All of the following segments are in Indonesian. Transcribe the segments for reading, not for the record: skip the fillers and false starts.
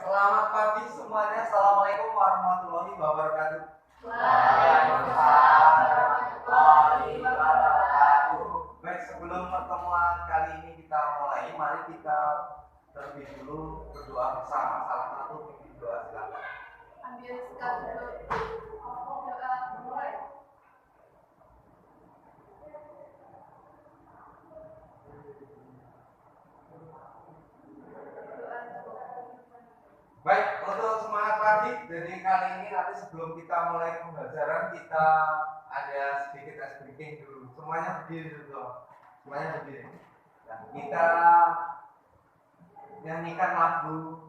Selamat pagi semuanya. Assalamualaikum warahmatullahi wabarakatuh. Waalaikumsalam warahmatullahi wabarakatuh. Baik, sebelum pertemuan kali ini kita mulai, mari kita terlebih dulu berdoa bersama. Salah satu pimpin doa, silakan. Ambil sikap dulu. Doa mulai. Baik, untuk semangat pagi, jadi kali ini nanti sebelum kita mulai pembelajaran kita ada sedikit ice breaking dulu. Semuanya berdiri dulu. Semuanya berdiri. Nah, kita nyanyikan lagu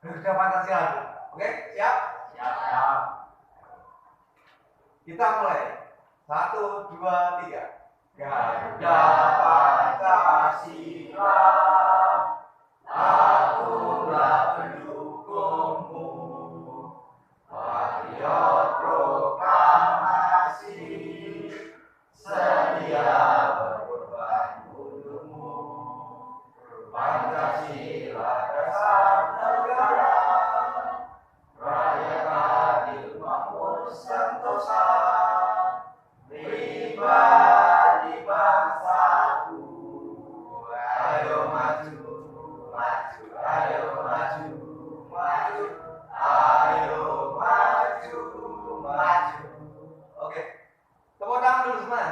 Garuda Pancasila. Oke, siap? Siap. Kita mulai. 1, 2, 3. Garuda Pancasila, akulah pendukungmu, patriot proklamasi, sedia berkorban untukmu. Pancasila dasar negara, rakyat adil makmur sentosa, pribadi bangsaku. Ayo maju, maju, ayo maju, maju, ayo maju, maju. Oke, tepuk tangan dulu semua.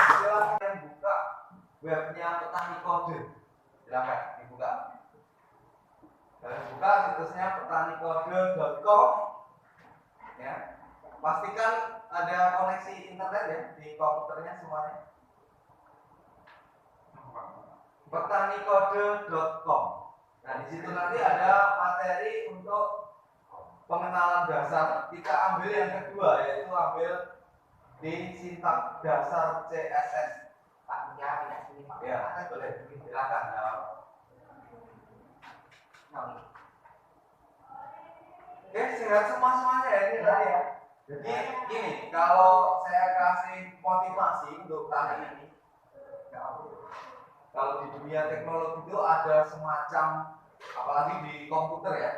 Silakan buka webnya Petani Kode. Silakan dibuka. Kalian buka situsnya petanikode.com. Ya, pastikan ada koneksi internet ya di komputernya semuanya. Petanikode.com. Nah, di situ nanti ada materi untuk pengenalan dasar. Kita ambil yang kedua, yaitu ambil di sintak dasar CSS. Ya, boleh. Silakan. Oke, sehat semuanya ya ini tadi ya. Jadi gini, kalau saya kasih motivasi untuk kali ini, kalau di dunia teknologi itu ada semacam, apalagi di komputer ya,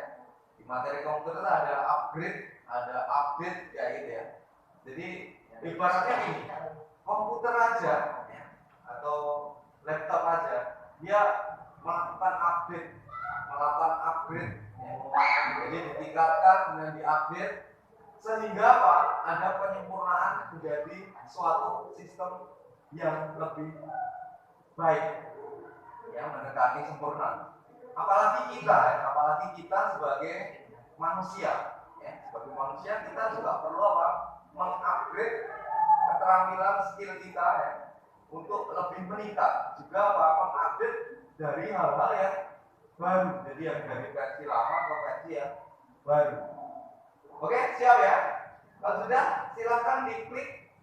di materi komputer itu ada upgrade, ada update kayak gitu ya. Jadi ibaratnya gini, komputer aja atau laptop aja, dia melakukan update, jadi ditingkatkan kemudian diupdate sehingga apa? Ada penyempurnaan menjadi suatu sistem yang lebih baik, ya, mendekati sempurna. Apalagi kita sebagai manusia, ya, sebagai manusia kita juga perlu apa? Mengupgrade keterampilan skill kita ya, untuk lebih meningkat. Juga apa? Mengupdate dari hal-hal yang baru. Jadi yang dari versi lama ke versi yang baru. Oke, siap ya? Kalau sudah, silahkan diklik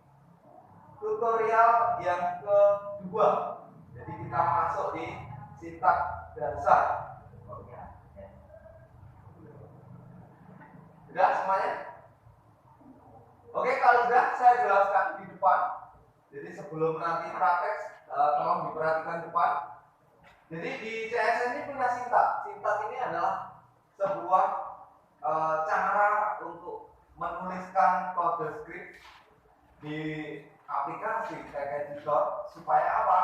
tutorial yang kedua. Jadi kita masuk di sintak dasar. Sudah semuanya? Oke, kalau sudah saya jelaskan di depan. Jadi sebelum nanti praktek, tolong diperhatikan depan. Jadi di CSS ini punya sintak. Sintak ini adalah sebuah cara untuk menuliskan kode script di aplikasi kayak editor supaya apa?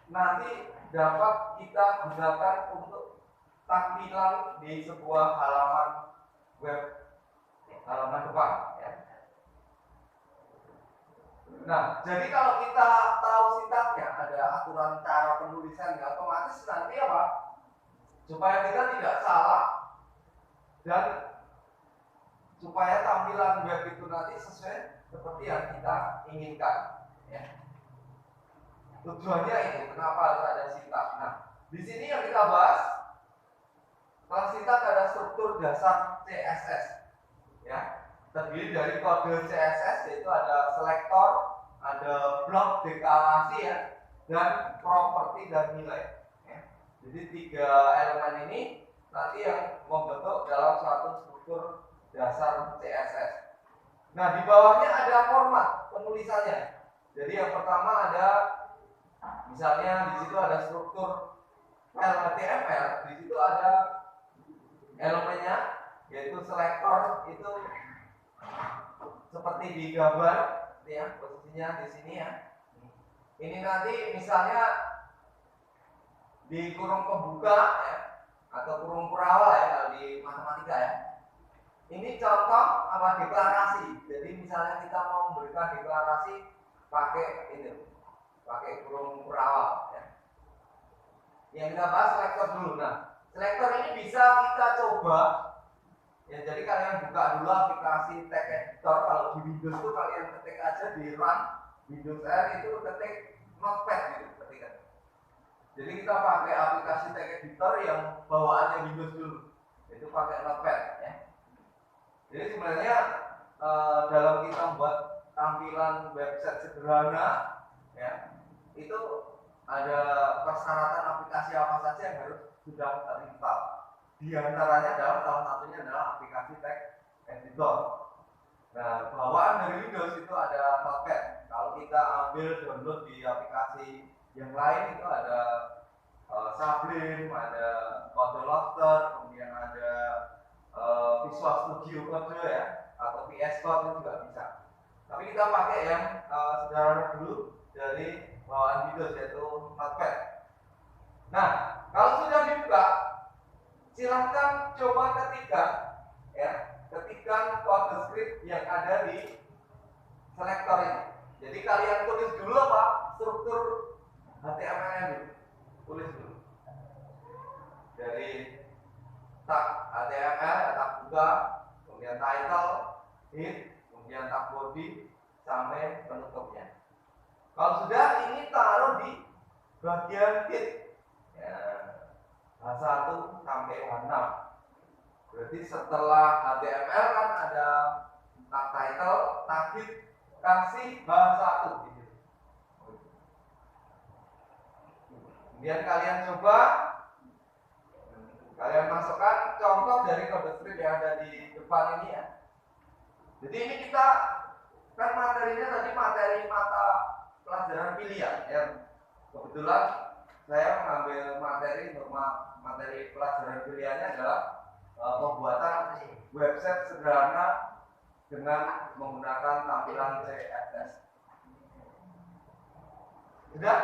Nanti dapat kita gunakan untuk tampilan di sebuah halaman web, halaman depan ya. Nah, jadi kalau kita tahu sintaknya, ada aturan cara penulisannya, otomatis nanti apa? Supaya kita tidak salah dan supaya tampilan web itu nanti sesuai seperti yang kita inginkan. Ya. Tujuannya itu, kenapa harus ada sintak? Nah, di sini yang kita bahas, setelah sintak ada struktur dasar CSS. Ya. Terdiri dari kode CSS, yaitu ada selektor, ada blok deklarasi ya, dan properti dan nilai. Ya. Jadi 3 elemen ini nanti yang membentuk dalam suatu struktur dasar CSS. Nah, di bawahnya ada format penulisannya. Jadi yang pertama ada, misalnya di situ ada struktur file HTML, di situ ada elemennya, yaitu selektor. Itu seperti di gambar, ya, posisinya di sini ya. Ini nanti misalnya di kurung pembuka ya, atau kurung kurawal ya kalau di matematika ya. Ini contoh apa deklarasi. Jadi misalnya kita mau memberikan deklarasi pakai ini, pakai kurung kurawal ya. Yang kita bahas selektor dulu. Nah, selektor ini bisa kita coba ya. Jadi kalian buka dulu aplikasi tag editor. Kalau di Windows itu kalian ketik aja di run Windows R, itu ketik notepad gitu ketika. Jadi kita pakai aplikasi tag editor yang bawaannya Windows dulu. Itu pakai notepad ya. Jadi sebenarnya dalam kita membuat tampilan website sederhana ya, itu ada persyaratan aplikasi apa saja yang harus sudah terinstall. Di antaranya adalah salah satunya adalah aplikasi tag editor. Nah, bawaan dari Windows itu ada Notepad. Kalau kita ambil download di aplikasi yang lain itu ada Sublime, ada Code, kemudian ada Visual Studio Code ya, atau VS Code itu juga bisa. Tapi kita pakai yang sederhana dulu dari bawaan Windows, yaitu Notepad. Nah, kalau sudah dibuka, silahkan coba ketikkan ya, ketikkan kode script yang ada di selektor ini. Jadi kalian tulis dulu apa? Struktur HTML-nya dulu. Tulis dulu. Dari tag HTML, tag buka, kemudian title, head, kemudian tag body, sampai penutupnya. Kalau sudah, ini taruh di bagian head ya, H1 sampai H6. Berarti setelah HTML kan ada tag title, tag head, kasih H1 gitu. Kemudian kalian coba, kalian masukkan contoh dari kode script yang ada di depan ini ya. Jadi ini kita kan materinya tadi materi mata pelajaran pilihan ya. Kebetulan saya mengambil materi untuk materi pelajaran pilihannya adalah pembuatan website sederhana dengan menggunakan tampilan CSS. Sudah?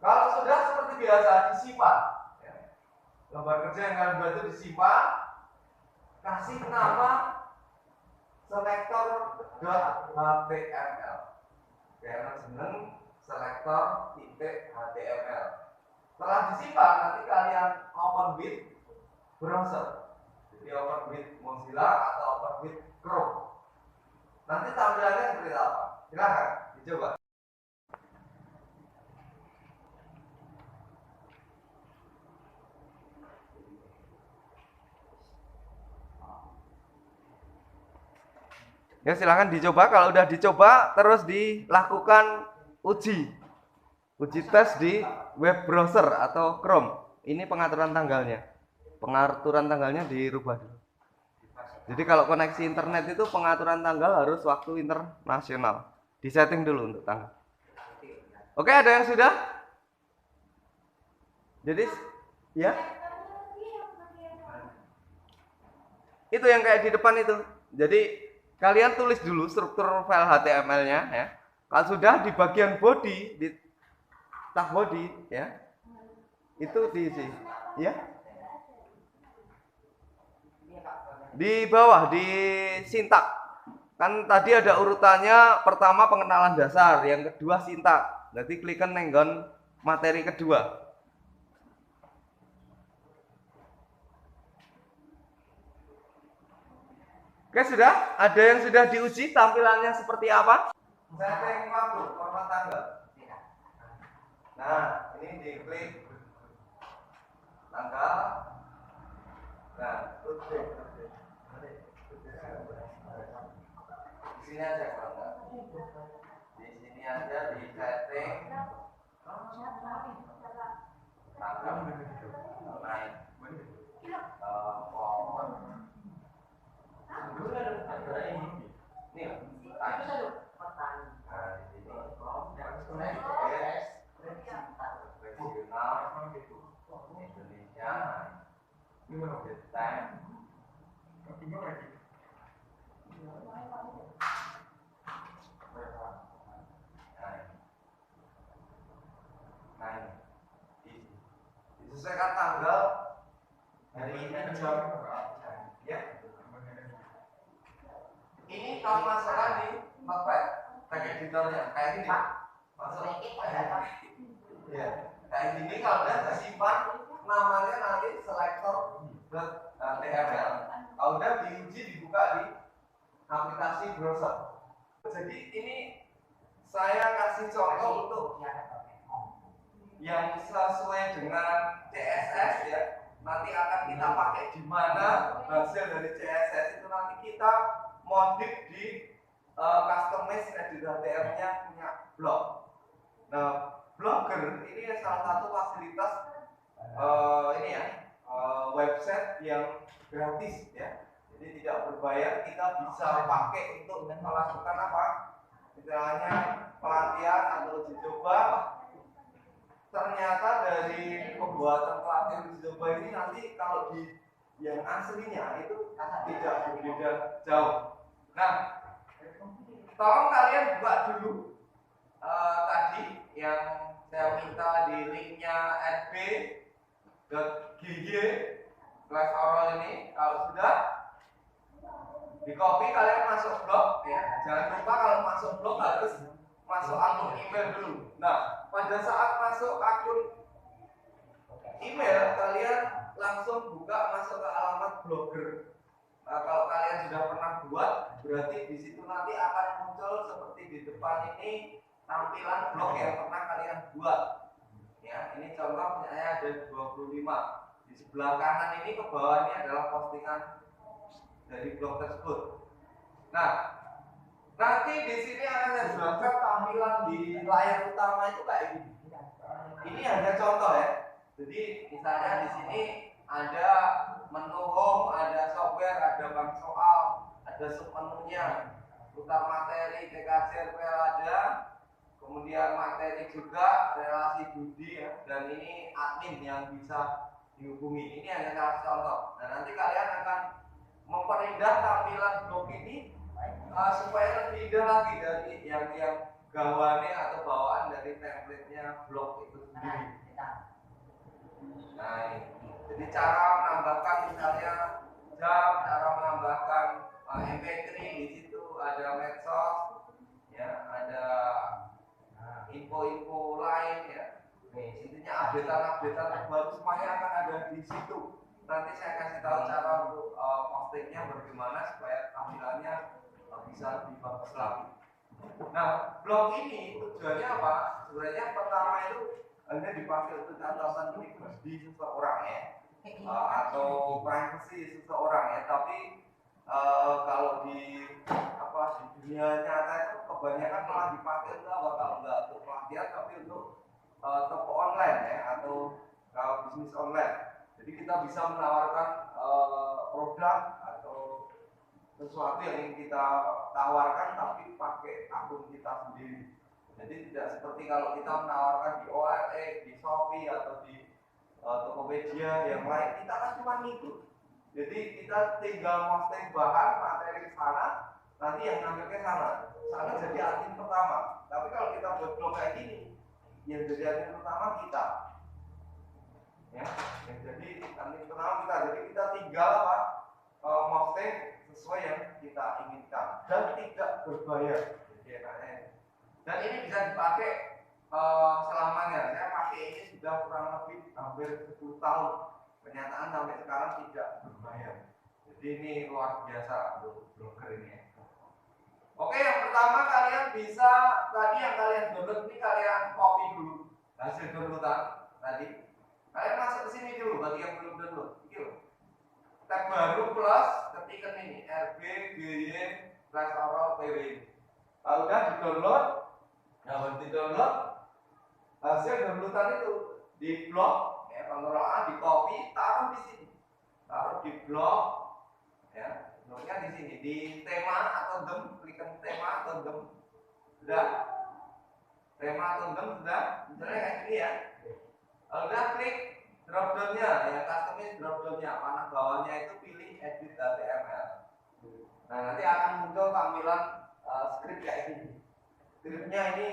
Kalau sudah, seperti biasa disimpan. Lembar kerja yang kalian buat itu disimpan, kasih nama selektor.html. Karena seneng selektor.html. Setelah disimpan, nanti kalian open with browser. Jadi open with Mozilla atau open with Chrome. Nanti tampilannya seperti apa? Silakan dicoba. Ya silahkan dicoba. Kalau udah dicoba terus dilakukan uji tes di web browser atau Chrome. Ini pengaturan tanggalnya. Pengaturan tanggalnya dirubah dulu. Jadi kalau koneksi internet itu pengaturan tanggal harus waktu internasional. Disetting dulu untuk tanggal. Oke, ada yang sudah? Jadi ya. Itu yang kayak di depan itu. Jadi kalian tulis dulu struktur file HTML-nya ya. Kalau sudah di bagian body, di tag body ya, itu diisi ya. Di bawah di sintak. Kan tadi ada urutannya, pertama pengenalan dasar, yang kedua sintak. Nanti klikkan nenggon materi kedua. Oke, sudah? Ada yang sudah diuji tampilannya seperti apa? Setting waktu, format tanggal. Nah, ini diklik tanggal. Nah, di sini aja kalau di sini aja di setting tanggal naik. Ini Ya, Gimana Pak? time. Gimana lagi? Nah, disesuaikan tanggal hari ini jam ya. Ini kalau masukkan di notepad kayak editornya kayak gini masuk ya kayak gini kalau udah tersimpan namanya nanti selector.tml kalau udah diuji dibuka di aplikasi browser. Jadi ini saya kasih contoh untuk yang sesuai dengan CSS ya. Nanti akan kita pakai di mana hasil dari CSS itu nanti kita modif di customize edit.html-nya punya blog. Nah, Blogger ini salah satu fasilitas ini ya website yang gratis ya. Jadi tidak berbayar, kita bisa pakai untuk melakukan apa? Misalnya pelatihan atau uji coba. Ternyata dari pembuatan pelatihan uji coba ini nanti kalau di yang aslinya itu tidak berbeda jauh. Nah, tolong kalian buka dulu tadi yang saya minta di linknya rb.gg/oral ini. Kalau sudah di copy kalian masuk blog ya. Jangan lupa kalau masuk blog harus masuk akun email dulu. Nah, pada saat masuk akun email kalian langsung buka masuk ke alamat Blogger. Nah, kalau kalian sudah pernah buat, berarti di situ nanti akan muncul seperti di depan ini tampilan blog yang pernah kalian buat. Ya, ini contoh misalnya ada 25. Di sebelah kanan ini ke bawah ini adalah postingan dari blog tersebut. Nah, nanti di sini akan saya jelaskan tampilan di layar utama itu kayak gini. Ini hanya contoh ya. Jadi misalnya di sini ada menu home, ada software, ada bank soal, ada submenunya, putar materi, TKJ, RPL ada, kemudian materi juga, relasi budi ya, dan ini admin yang bisa dihubungi. Ini hanya salah contoh. Nah, nanti kalian akan memperindah tampilan blog ini supaya lebih indah lagi dari yang gawane atau bawaan dari template-nya blog itu sendiri. Nah, ini. Jadi cara menambahkan misalnya jam, cara menambahkan MP3 di situ ada medsos, ya, ada info-info lain ya. Intinya update-update terbaru semuanya akan ada di situ. Nanti saya kasih tahu cara untuk postingnya bagaimana supaya tampilannya bisa lebih bagus lagi. Nah, blog ini tujuannya apa? Sebenarnya pertama itu hanya dipakai untuk catatan pribadi seseorang ya, atau privacy seseorang ya. Tapi kalau di dunia nyata itu kebanyakan malah dipakai untuk apa? Kalau nggak untuk pelatihan, tapi untuk toko online ya, atau bisnis online. Jadi kita bisa menawarkan produk atau sesuatu yang ingin kita tawarkan tapi pakai akun kita sendiri. Jadi tidak seperti kalau kita menawarkan di OLX, di Shopee atau di Tokopedia yang lain, kita kan cuma ngikut. Jadi kita tinggal posting bahan materi ke sana, nanti yang ngambil ke sana jadi admin pertama. Tapi kalau kita buat blog kayak gini, yang jadi admin pertama kita, ya, yang jadi admin pertama kita. Jadi kita tinggal posting sesuai yang kita inginkan dan tidak berbayar. Dan ini bisa dipakai selamanya. Saya pakai ini sudah kurang lebih hampir 10 tahun. Kenyataan sampai sekarang tidak berbayar. Jadi ini luar biasa untuk blogger ini. Oke, yang pertama kalian bisa tadi yang kalian download ini kalian copy dulu hasil downloadan tadi. Kalian masuk ke sini dulu bagi yang belum download. Tab baru plus ketikkan ini rbgy/oral/pw. Kalau udah di download, nah di download hasil downloadan itu di blog ya, Ctrl A, di copy, taruh di sini, taruh di blog ya, blognya di sini di tema atau them, klikkan tema atau them, sudah tema atau them sudah, misalnya kayak gini ya. Kalau udah klik drop down-nya, yang customize drop down-nya, panah bawahnya itu pilih edit HTML. Nah, nanti akan muncul tampilan script kayak gini. Scriptnya ini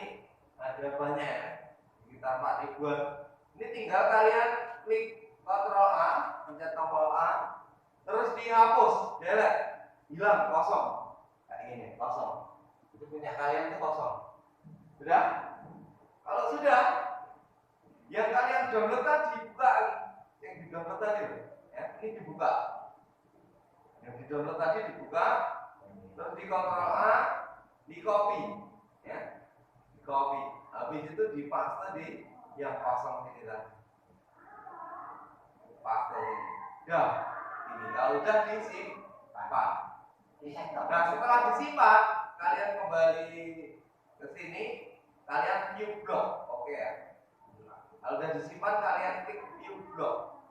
ada banyak ya, sekitar 4 ribuan. Ini tinggal kalian klik Ctrl A, pencet tombol A, terus dihapus, delete, hilang, kosong. Kayak gini, kosong. Itu punya kalian itu kosong. Sudah? Kalau sudah, yang kalian download tadi buka, yang di download tadi, ya, ini dibuka. Yang di download tadi dibuka, terus di Ctrl A, di copy, ya, di copy. Habis itu dipaste di yang kosong ini tadi. Paste ini. Dah, ini kalau udah disimpan. Nah, setelah disimpan, kalian kembali ke sini, kalian view block, oke ya. Kalau udah disimpan, kalian klik view block.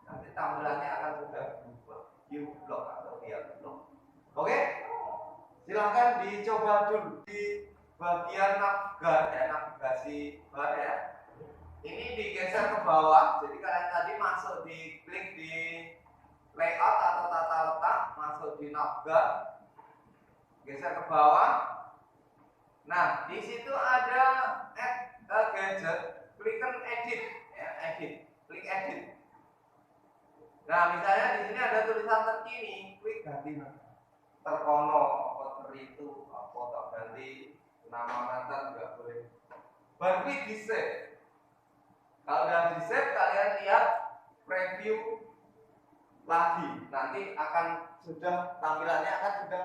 Nanti tampilannya akan sudah berubah. View block atau view block. Oke? Silahkan dicoba dulu di bagian navigasi bar ya. Ini digeser ke bawah. Jadi kalian tadi masuk di klik di layout atau tata letak, masuk di navigasi, geser ke bawah. Nah, di situ ada add a gadget, klikkan edit, ya, edit, klik edit. Nah, misalnya di sini ada tulisan terkini, klik ganti terkono, apa teritu, apa tak ganti nama mantan juga boleh. Baru klik di save. Kalau udah di save, kalian lihat preview lagi. Nanti akan sudah tampilannya akan sudah